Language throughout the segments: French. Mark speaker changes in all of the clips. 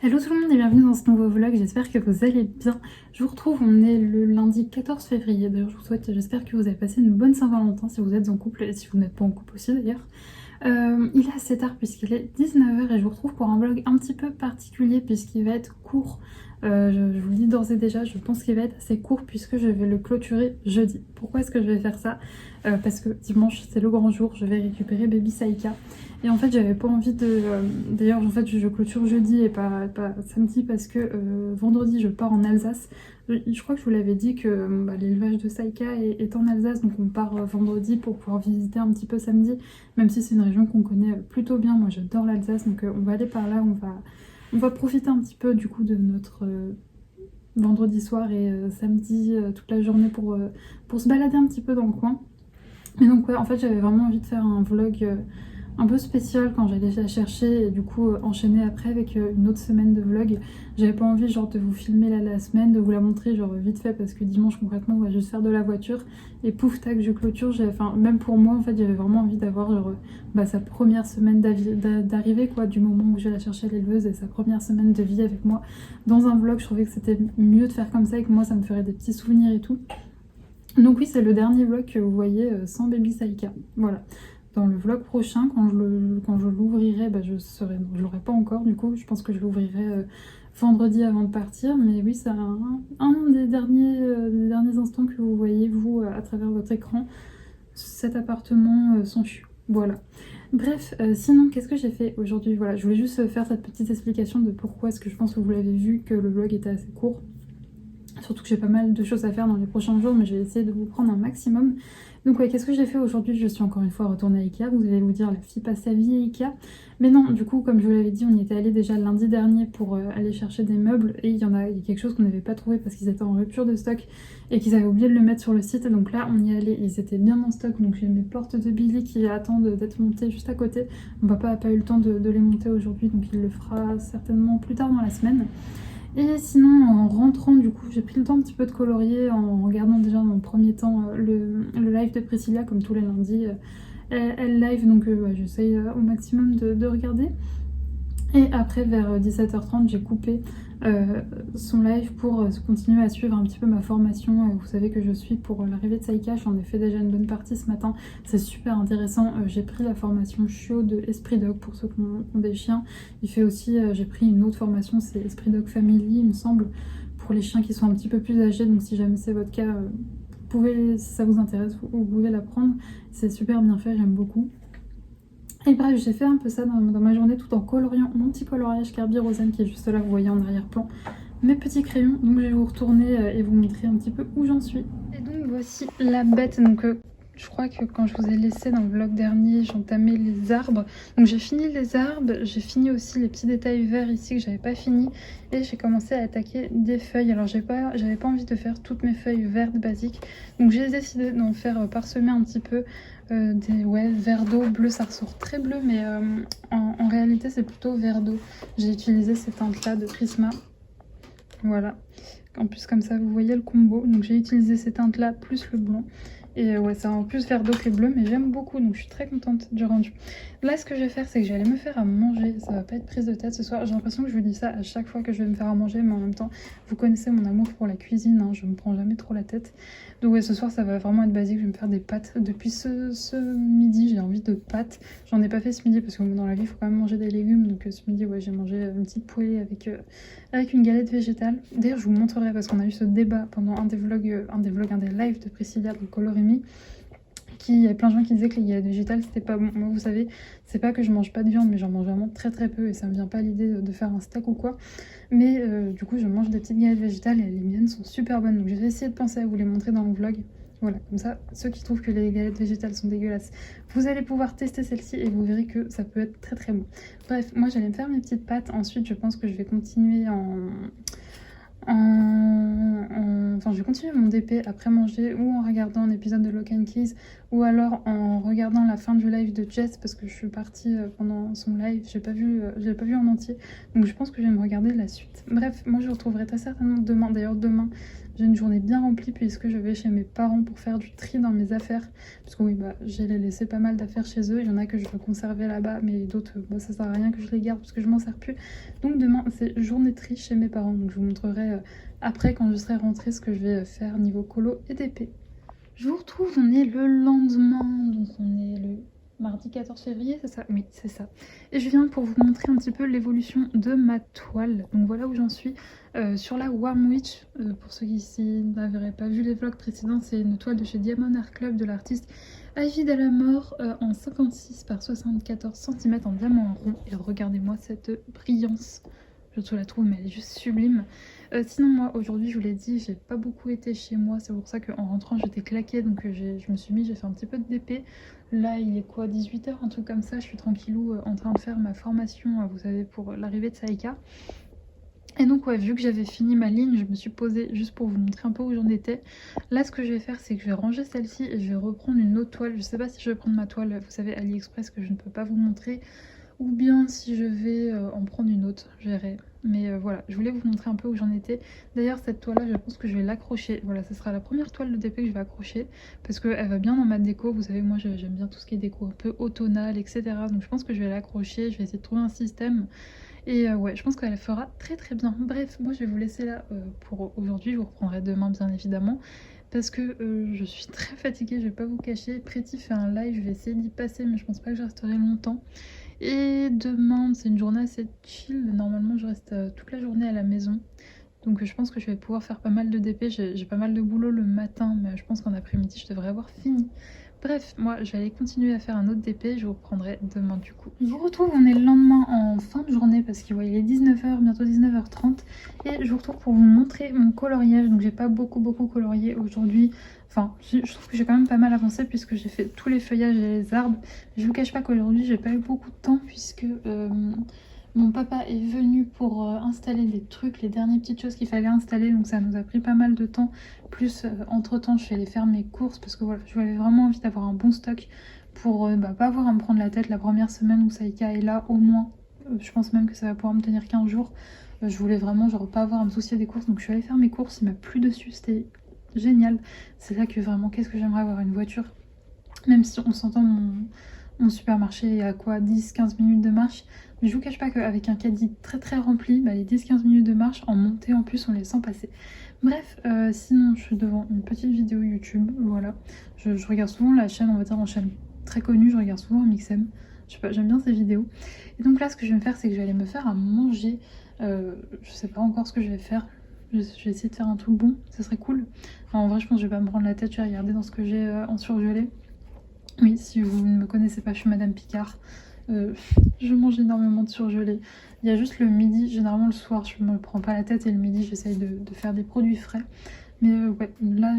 Speaker 1: Hello tout le monde et bienvenue dans ce nouveau vlog, j'espère que vous allez bien. Je vous retrouve, on est le lundi 14 février, d'ailleurs je vous souhaite, j'espère que vous avez passé une bonne Saint-Valentin si vous êtes en couple et si vous n'êtes pas en couple aussi d'ailleurs. Il est assez tard puisqu'il est 19 h et je vous retrouve pour un vlog un petit peu particulier puisqu'il va être court. Je vous le dis d'ores et déjà, je pense qu'il va être assez court puisque je vais le clôturer jeudi. Pourquoi est-ce que je vais faire ça? Parce que dimanche c'est le grand jour, je vais récupérer Baby Saïka. Et en fait j'avais pas envie de... D'ailleurs en fait je clôture jeudi et pas samedi parce que vendredi je pars en Alsace. Je crois que je vous l'avais dit que l'élevage de Saïka est en Alsace, donc on part vendredi pour pouvoir visiter un petit peu samedi, même si c'est une région qu'on connaît plutôt bien. Moi j'adore l'Alsace, donc on va aller par là, on va profiter un petit peu du coup de notre vendredi soir et samedi toute la journée pour se balader un petit peu dans le coin. Et donc ouais, en fait j'avais vraiment envie de faire un vlog un peu spécial quand j'allais la chercher et du coup enchaîner après avec une autre semaine de vlog. J'avais pas envie genre de vous filmer la semaine, de vous la montrer genre vite fait parce que dimanche concrètement on va juste faire de la voiture et pouf tac je clôture. Enfin même pour moi en fait j'avais vraiment envie d'avoir genre sa première semaine d'arrivée quoi, du moment où je la chercher à l'éleveuse et sa première semaine de vie avec moi dans un vlog. Je trouvais que c'était mieux de faire comme ça et que moi ça me ferait des petits souvenirs et tout. Donc oui, c'est le dernier vlog que vous voyez sans Baby Saïka. Voilà. Dans le vlog prochain, quand je l'ouvrirai, je l'aurai pas encore du coup. Je pense que je l'ouvrirai vendredi avant de partir. Mais oui, c'est un des derniers instants que vous voyez, vous, à travers votre écran. Cet appartement sans chiot. Voilà. Bref, sinon, qu'est-ce que j'ai fait aujourd'hui? Voilà, je voulais juste faire cette petite explication de pourquoi est-ce que je pense que vous l'avez vu, que le vlog était assez court. Surtout que j'ai pas mal de choses à faire dans les prochains jours, mais je vais essayer de vous prendre un maximum. Donc ouais, qu'est-ce que j'ai fait aujourd'hui? Je suis encore une fois retournée à Ikea. Vous allez vous dire, la fille passe sa vie à Ikea. Mais non, du coup, comme je vous l'avais dit, on y était allé déjà lundi dernier pour aller chercher des meubles. Et il y a quelque chose qu'on n'avait pas trouvé parce qu'ils étaient en rupture de stock et qu'ils avaient oublié de le mettre sur le site. Donc là, on y est allé, ils étaient bien en stock. Donc j'ai mes portes de Billy qui attendent d'être montées juste à côté. Mon papa n'a pas eu le temps de les monter aujourd'hui, donc il le fera certainement plus tard dans la semaine. Et sinon, en rentrant, du coup, j'ai pris le temps un petit peu de colorier en regardant déjà dans le premier temps le live de Priscilla, comme tous les lundis. Elle live, donc j'essaye au maximum de regarder. Et après, vers 17 h 30, j'ai coupé son live pour continuer à suivre un petit peu ma formation. Vous savez que je suis pour l'arrivée de Saïka, j'en ai fait déjà une bonne partie ce matin. C'est super intéressant. J'ai pris la formation chiot de Esprit Dog pour ceux qui ont des chiens. Il fait aussi, j'ai pris une autre formation, c'est Esprit Dog Family, il me semble, pour les chiens qui sont un petit peu plus âgés. Donc si jamais c'est votre cas, vous pouvez, si ça vous intéresse, vous pouvez la prendre. C'est super bien fait, j'aime beaucoup. Et bref, j'ai fait un peu ça dans ma journée tout en coloriant mon petit coloriage Kerby Rosen qui est juste là, vous voyez en arrière-plan mes petits crayons. Donc je vais vous retourner et vous montrer un petit peu où j'en suis. Et donc voici la bête. Donc je crois que quand je vous ai laissé dans le vlog dernier, j'entamais les arbres. Donc j'ai fini les arbres, j'ai fini aussi les petits détails verts ici que j'avais pas fini. Et j'ai commencé à attaquer des feuilles. Alors j'avais pas envie de faire toutes mes feuilles vertes basiques. Donc j'ai décidé d'en faire parsemer un petit peu des vert d'eau bleu. Ça ressort très bleu, mais en réalité c'est plutôt vert d'eau. J'ai utilisé ces teintes là de Prisma. Voilà. En plus comme ça vous voyez le combo. Donc j'ai utilisé ces teintes là plus le blanc. Et ouais, c'est en plus vert d'eau que bleu, mais j'aime beaucoup, donc je suis très contente du rendu. Là, ce que je vais faire, c'est que je vais aller me faire à manger. Ça va pas être prise de tête ce soir. J'ai l'impression que je vous dis ça à chaque fois que je vais me faire à manger, mais en même temps, vous connaissez mon amour pour la cuisine, hein, je me prends jamais trop la tête. Donc ouais, ce soir, ça va vraiment être basique. Je vais me faire des pâtes. Depuis ce midi, j'ai envie de pâtes. J'en ai pas fait ce midi parce que dans la vie, il faut quand même manger des légumes. Donc ce midi, ouais, j'ai mangé une petite poêlée avec une galette végétale. D'ailleurs, je vous montrerai parce qu'on a eu ce débat pendant un des lives de Priscilla, donc Colorimi. Il y avait plein de gens qui disaient que les galettes végétales c'était pas bon. Moi vous savez, c'est pas que je mange pas de viande, mais j'en mange vraiment très très peu et ça me vient pas à l'idée de faire un steak ou quoi. Mais du coup je mange des petites galettes végétales et les miennes sont super bonnes, donc je vais essayer de penser à vous les montrer dans le vlog. Voilà, comme ça, ceux qui trouvent que les galettes végétales sont dégueulasses, vous allez pouvoir tester celle-ci et vous verrez que ça peut être très très bon. Bref, moi j'allais me faire mes petites pâtes, ensuite je pense que je vais continuer enfin, je vais continuer mon DP après manger ou en regardant un épisode de Lock and Keys ou alors en regardant la fin du live de Jess parce que je suis partie pendant son live, je l'ai pas vu en entier, donc je pense que je vais me regarder la suite. Bref, moi je vous retrouverai très certainement demain. D'ailleurs demain j'ai une journée bien remplie puisque je vais chez mes parents pour faire du tri dans mes affaires. Parce que oui, bah, j'ai laissé pas mal d'affaires chez eux. Il y en a que je veux conserver là-bas, mais d'autres, bah, ça sert à rien que je les garde parce que je m'en sers plus. Donc demain, c'est journée tri chez mes parents. Donc je vous montrerai après, quand je serai rentrée, ce que je vais faire niveau colo et d'épée. Je vous retrouve, on est le lendemain, donc on est le mardi 14 février, c'est ça? Oui, c'est ça. Et je viens pour vous montrer un petit peu l'évolution de ma toile. Donc voilà où j'en suis sur la Warm Witch. Pour ceux qui n'avaient pas vu les vlogs précédents, c'est une toile de chez Diamond Art Club de l'artiste Ivy Delamore en 56 par 74 cm en diamant rond. Et regardez-moi cette brillance. Je la trouve, mais elle est juste sublime. Sinon, moi, aujourd'hui, je vous l'ai dit, j'ai pas beaucoup été chez moi. C'est pour ça qu'en rentrant, j'étais claquée. Donc, je me suis mis, j'ai fait un petit peu de DP. Là, il est quoi, 18 h, un truc comme ça. Je suis tranquillou en train de faire ma formation, vous savez, pour l'arrivée de Saïka. Et donc, ouais, vu que j'avais fini ma ligne, je me suis posée juste pour vous montrer un peu où j'en étais. Là, ce que je vais faire, c'est que je vais ranger celle-ci et je vais reprendre une autre toile. Je sais pas si je vais prendre ma toile, vous savez, AliExpress, que je ne peux pas vous montrer. Ou bien si je vais en prendre une autre, je verrai. Mais voilà, je voulais vous montrer un peu où j'en étais. D'ailleurs, cette toile-là, je pense que je vais l'accrocher. Voilà, ce sera la première toile de DP que je vais accrocher. Parce qu'elle va bien dans ma déco. Vous savez, moi, j'aime bien tout ce qui est déco un peu automnal, etc. Donc je pense que je vais l'accrocher. Je vais essayer de trouver un système. Et ouais, je pense qu'elle fera très très bien. Bref, moi, je vais vous laisser là pour aujourd'hui. Je vous reprendrai demain, bien évidemment. Parce que je suis très fatiguée, je vais pas vous cacher. Pretty fait un live, je vais essayer d'y passer, mais je pense pas que je resterai longtemps. Et demain, c'est une journée assez chill. Normalement, je reste toute la journée à la maison. Donc je pense que je vais pouvoir faire pas mal de DP. J'ai pas mal de boulot le matin, mais je pense qu'en après-midi, je devrais avoir fini. Bref, moi, je vais aller continuer à faire un autre DP. Je vous reprendrai demain du coup. Je vous retrouve, on est le lendemain en fin de journée parce qu'il il est 19 h, bientôt 19 h 30. Et je vous retrouve pour vous montrer mon coloriage. Donc j'ai pas beaucoup colorié aujourd'hui. Enfin, je trouve que j'ai quand même pas mal avancé puisque j'ai fait tous les feuillages et les arbres. Je vous cache pas qu'aujourd'hui, j'ai pas eu beaucoup de temps puisque mon papa est venu pour installer les trucs, les dernières petites choses qu'il fallait installer. Donc ça nous a pris pas mal de temps. Plus, entre-temps, je suis allée faire mes courses parce que voilà, j'avais vraiment envie d'avoir un bon stock pour pas avoir à me prendre la tête la première semaine où Saïka est là, au moins. Je pense même que ça va pouvoir me tenir 15 jours. Je voulais vraiment genre pas avoir à me soucier des courses. Donc je suis allée faire mes courses, il m'a plu dessus, c'était génial. C'est là que vraiment, qu'est-ce que j'aimerais avoir une voiture. Même si on s'entend, mon supermarché est à quoi, 10-15 minutes de marche. Mais je vous cache pas qu'avec un caddie très très rempli, les 10-15 minutes de marche en montée en plus on les sent passer. Bref, sinon je suis devant une petite vidéo YouTube, voilà. Je regarde souvent la chaîne, on va dire en chaîne très connue, je regarde souvent Mixem. Je sais pas, j'aime bien ces vidéos. Et donc là ce que je vais me faire, c'est que je vais aller me faire à manger. Je sais pas encore ce que je vais faire. Je vais essayer de faire un truc bon, ça serait cool. Enfin, en vrai je pense que je vais pas me prendre la tête, je vais regarder dans ce que j'ai en surgelé. Oui, si vous ne me connaissez pas, je suis Madame Picard. Je mange énormément de surgelé. Il y a juste le midi, généralement le soir, je me prends pas la tête et le midi, j'essaye de faire des produits frais. Mais ouais, là,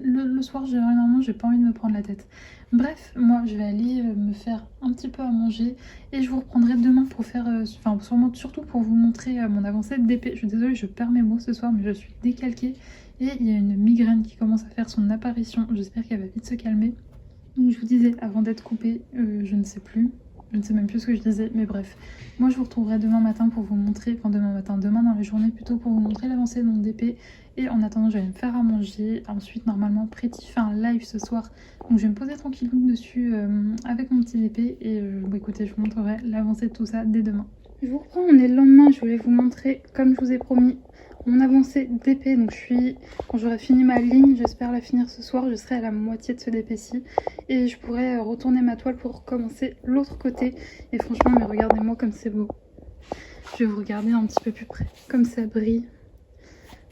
Speaker 1: le soir, généralement, j'ai pas envie de me prendre la tête. Bref, moi, je vais aller me faire un petit peu à manger et je vous reprendrai demain pour faire, enfin, sûrement surtout pour vous montrer mon avancée de DP. Je suis désolée, je perds mes mots ce soir, mais je suis décalquée et il y a une migraine qui commence à faire son apparition. J'espère qu'elle va vite se calmer. Donc je vous disais, avant d'être coupée, je ne sais plus. Je ne sais même plus ce que je disais, mais bref. Moi, je vous retrouverai demain matin pour vous montrer, enfin demain matin, demain dans la journée plutôt, pour vous montrer l'avancée de mon DP. Et en attendant, je vais me faire à manger. Ensuite, normalement, Pretty fait un live ce soir. Donc je vais me poser tranquillement dessus avec mon petit DP. Et écoutez, je vous montrerai l'avancée de tout ça dès demain. Je vous reprends, on est le lendemain. Je voulais vous montrer, comme je vous ai promis, mon avancée DP. Donc quand j'aurai fini ma ligne, j'espère la finir ce soir, je serai à la moitié de ce DP-ci et je pourrai retourner ma toile pour commencer l'autre côté. Et franchement, mais regardez-moi comme c'est beau. Je vais vous regarder un petit peu plus près, comme ça brille.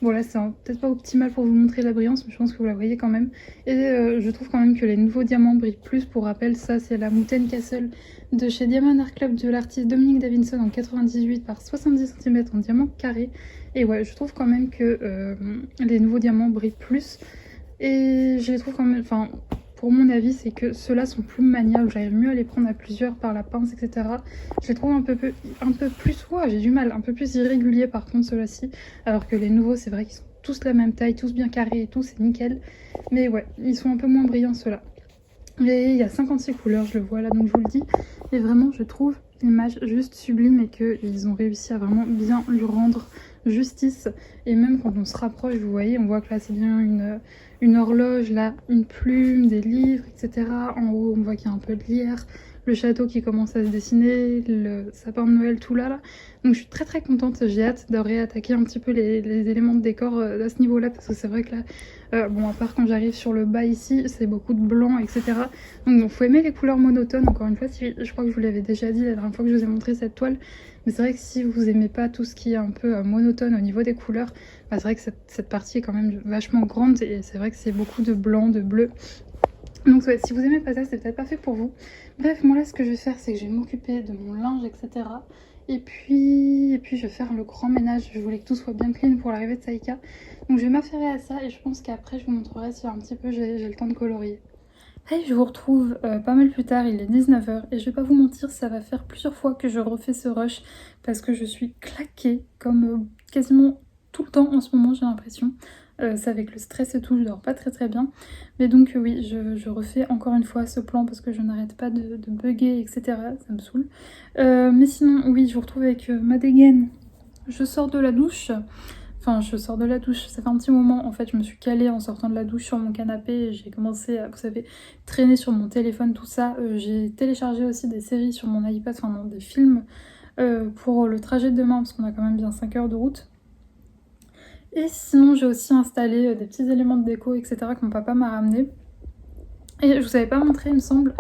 Speaker 1: Bon là c'est peut-être pas optimal pour vous montrer la brillance, mais je pense que vous la voyez quand même. Et je trouve quand même que les nouveaux diamants brillent plus. Pour rappel, ça c'est la Mountain Castle de chez Diamond Art Club de l'artiste Dominique Davidson en 98 par 70 cm en diamant carré. Et ouais, je trouve quand même que les nouveaux diamants brillent plus. Et je les trouve quand même, enfin, pour mon avis, c'est que ceux-là sont plus maniables. J'arrive mieux à les prendre à plusieurs par la pince, etc. Je les trouve un peu plus, ouais, j'ai du mal, un peu plus irréguliers par contre ceux-là-ci. Alors que les nouveaux, c'est vrai qu'ils sont tous la même taille, tous bien carrés et tout, c'est nickel. Mais ouais, ils sont un peu moins brillants ceux-là. Et il y a 56 couleurs, je le vois là, donc je vous le dis. Et vraiment, je trouve image juste sublime et qu'ils ont réussi à vraiment bien lui rendre justice. Et même quand on se rapproche, vous voyez, on voit que là c'est bien une horloge, là une plume, des livres, etc. En haut, on voit qu'il y a un peu de lierre, le château qui commence à se dessiner, le sapin de Noël, tout là. Donc je suis très contente, j'ai hâte de réattaquer un petit peu les éléments de décor à ce niveau-là, parce que c'est vrai que là, bon, à part quand j'arrive sur le bas ici, c'est beaucoup de blanc, etc. Donc bon, faut aimer les couleurs monotones, encore une fois, je crois que je vous l'avais déjà dit la dernière fois que je vous ai montré cette toile, mais c'est vrai que si vous aimez pas tout ce qui est un peu monotone au niveau des couleurs, bah, c'est vrai que cette partie est quand même vachement grande, et c'est vrai que c'est beaucoup de blanc, de bleu. Donc ouais, si vous aimez pas ça, c'est peut-être pas fait pour vous. Bref, moi là ce que je vais faire, c'est que je vais m'occuper de mon linge, etc. Et puis je vais faire le grand ménage. Je voulais que tout soit bien clean pour l'arrivée de Saïka. Donc je vais m'affairer à ça et je pense qu'après je vous montrerai si un petit peu j'ai le temps de colorier. Hey, je vous retrouve pas mal plus tard, il est 19h et je vais pas vous mentir, ça va faire plusieurs fois que je refais ce rush parce que je suis claquée comme quasiment tout le temps en ce moment, j'ai l'impression. C'est avec le stress et tout, je dors pas très bien. Mais donc oui, je refais encore une fois ce plan parce que je n'arrête pas de bugger, etc. Ça me saoule. Mais sinon, oui, je vous retrouve avec ma dégaine. Je sors de la douche. Enfin, je sors de la douche, ça fait un petit moment, en fait, je me suis calée en sortant de la douche sur mon canapé et j'ai commencé à, vous savez, traîner sur mon téléphone, tout ça. J'ai téléchargé aussi des séries sur mon iPad, enfin non, des films pour le trajet de demain, parce qu'on a quand même bien 5 heures de route. Et sinon, j'ai aussi installé des petits éléments de déco, etc. que mon papa m'a ramené. Et je vous avais pas montré, il me semble,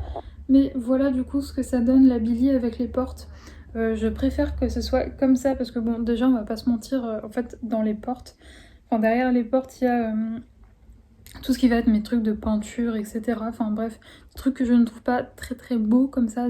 Speaker 1: mais voilà du coup ce que ça donne, la Billy avec les portes. Je préfère que ce soit comme ça parce que bon, déjà on va pas se mentir, en fait dans les portes, enfin derrière les portes il y a tout ce qui va être mes trucs de peinture, etc. Enfin bref, des trucs que je ne trouve pas très beaux comme ça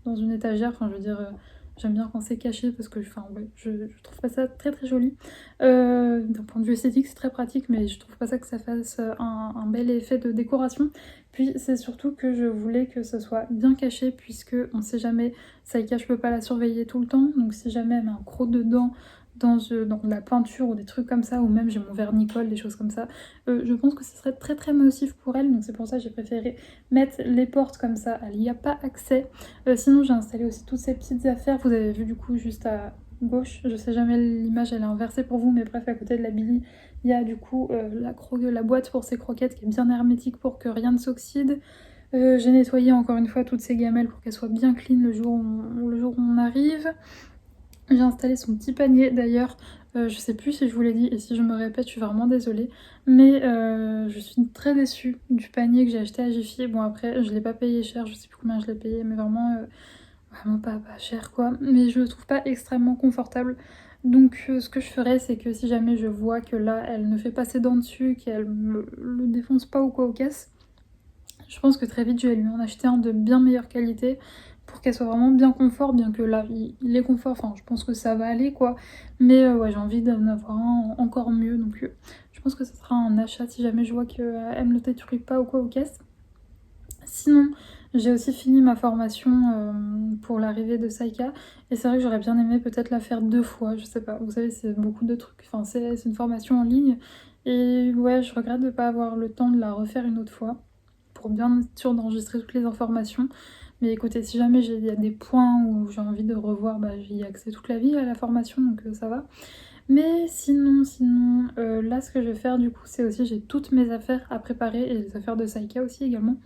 Speaker 1: dans une étagère, enfin je veux dire... J'aime bien quand c'est caché parce que enfin, ouais, je trouve pas ça très joli. D'un point de vue esthétique, c'est très pratique, mais je trouve pas ça que ça fasse un bel effet de décoration. Puis c'est surtout que je voulais que ce soit bien caché, puisque on sait jamais, Saïka, je peux pas la surveiller tout le temps, donc si jamais elle met un croc dedans dans de la peinture ou des trucs comme ça, ou même j'ai mon vernicole, des choses comme ça, je pense que ce serait très nocif pour elle, donc c'est pour ça que j'ai préféré mettre les portes comme ça, elle n'y a pas accès. Sinon j'ai installé aussi toutes ces petites affaires, vous avez vu du coup juste à gauche, je sais jamais l'image elle est inversée pour vous, mais bref à côté de la Billy il y a du coup la boîte pour ses croquettes qui est bien hermétique pour que rien ne s'oxyde. J'ai nettoyé encore une fois toutes ces gamelles pour qu'elles soient bien clean le jour où on arrive. J'ai installé son petit panier d'ailleurs, je sais plus si je vous l'ai dit et si je me répète je suis vraiment désolée, mais je suis très déçue du panier que j'ai acheté à Jiffy. Bon après je l'ai pas payé cher, je sais plus combien je l'ai payé, mais vraiment pas cher quoi, mais je le trouve pas extrêmement confortable. Donc ce que je ferais c'est que si jamais je vois que là elle ne fait pas ses dents dessus, qu'elle me le défonce pas ou quoi au casse, je pense que très vite je vais lui en acheter un de bien meilleure qualité pour qu'elle soit vraiment bien confort, bien que là il est confort, enfin je pense que ça va aller quoi, mais ouais j'ai envie d'en avoir un encore mieux, donc je pense que ce sera un achat si jamais je vois qu'elle me le détruit pas ou quoi au caisse. Sinon j'ai aussi fini ma formation pour l'arrivée de Saïka et c'est vrai que j'aurais bien aimé peut-être la faire 2 fois, je sais pas, vous savez c'est beaucoup de trucs, enfin c'est une formation en ligne et ouais je regrette de pas avoir le temps de la refaire une autre fois pour bien être sûre d'enregistrer toutes les informations. Mais écoutez, si jamais il y a des points où j'ai envie de revoir, bah, j'y ai accès toute la vie à la formation, donc ça va. Mais sinon, là ce que je vais faire du coup, c'est aussi j'ai toutes mes affaires à préparer et les affaires de Saïka aussi également,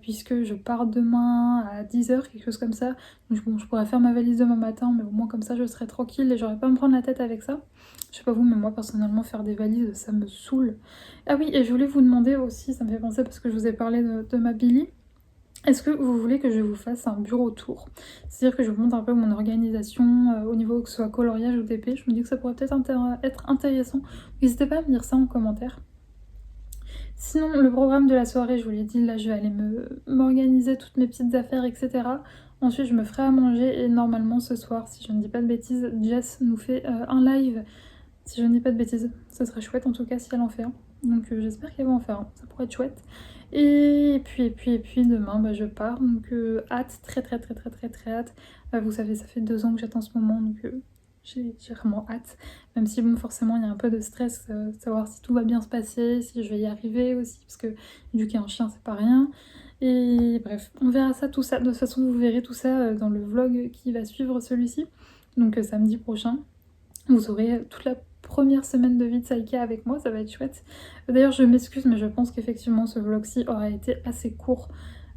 Speaker 1: puisque je pars demain à 10h, quelque chose comme ça. Donc bon, je pourrais faire ma valise demain matin, mais au moins comme ça je serai tranquille et j'aurai pas à me prendre la tête avec ça. Je sais pas vous, mais moi personnellement faire des valises ça me saoule. Ah oui, et je voulais vous demander aussi, ça me fait penser parce que je vous ai parlé de ma Billy. Est-ce que vous voulez que je vous fasse un bureau tour? C'est-à-dire que je vous montre un peu mon organisation au niveau que ce soit coloriage ou TP. Je me dis que ça pourrait peut-être être intéressant. N'hésitez pas à me dire ça en commentaire. Sinon, le programme de la soirée, je vous l'ai dit, là je vais aller m'organiser toutes mes petites affaires, etc. Ensuite, je me ferai à manger et normalement ce soir, si je ne dis pas de bêtises, Jess nous fait un live. Si je ne dis pas de bêtises, ça serait chouette en tout cas si elle en fait un. Donc j'espère qu'elle va en faire un, ça pourrait être chouette. Et puis demain bah, je pars, donc hâte, très hâte. Vous savez ça fait 2 ans que j'attends ce moment, donc j'ai vraiment hâte. Même si bon forcément il y a un peu de stress, savoir si tout va bien se passer, si je vais y arriver aussi, parce que éduquer un chien c'est pas rien. Et bref, on verra ça, tout ça. De toute façon, vous verrez tout ça dans le vlog qui va suivre celui-ci. Donc samedi prochain, vous aurez toute la première semaine de vie de Saïka avec moi, ça va être chouette. D'ailleurs, je m'excuse, mais je pense qu'effectivement ce vlog-ci aura été assez court.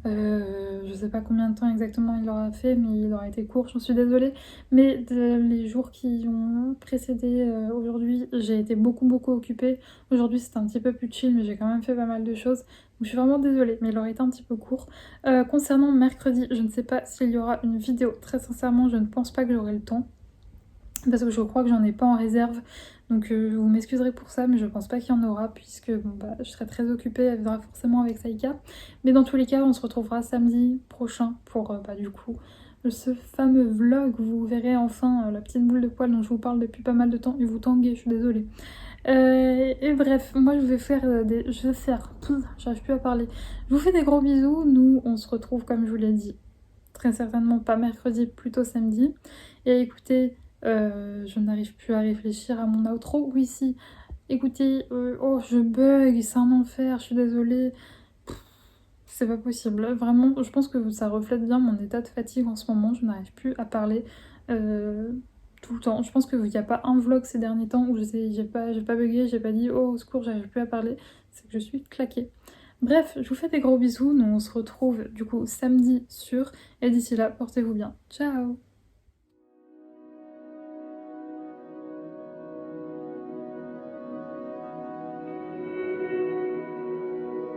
Speaker 1: Je sais pas combien de temps exactement il aura fait, mais il aura été court, j'en suis désolée. Mais les jours qui ont précédé aujourd'hui, j'ai été beaucoup occupée. Aujourd'hui c'était un petit peu plus chill, mais j'ai quand même fait pas mal de choses. Donc je suis vraiment désolée, mais il aurait été un petit peu court. Concernant mercredi, je ne sais pas s'il y aura une vidéo. Très sincèrement, je ne pense pas que j'aurai le temps. Parce que je crois que j'en ai pas en réserve, donc vous m'excuserez pour ça, mais je pense pas qu'il y en aura, puisque bon, bah, je serai très occupée, elle viendra forcément avec Saïka. Mais dans tous les cas, on se retrouvera samedi prochain pour bah, du coup ce fameux vlog. Vous verrez enfin la petite boule de poil dont je vous parle depuis pas mal de temps, et vous tanguez, je suis désolée. Et bref, moi je vais faire j'arrive plus à parler. Je vous fais des gros bisous, nous on se retrouve comme je vous l'ai dit, très certainement pas mercredi, plutôt samedi. Et écoutez, je n'arrive plus à réfléchir à mon outro. Oui, si. Écoutez, oh, je bug, c'est un enfer, je suis désolée. C'est pas possible. Vraiment, je pense que ça reflète bien mon état de fatigue en ce moment. Je n'arrive plus à parler tout le temps. Je pense qu'il n'y a pas un vlog ces derniers temps où j'ai pas bugué, j'ai pas dit oh au secours, j'arrive plus à parler. C'est que je suis claquée. Bref, je vous fais des gros bisous. Nous on se retrouve du coup samedi sûr. Et d'ici là, portez-vous bien. Ciao!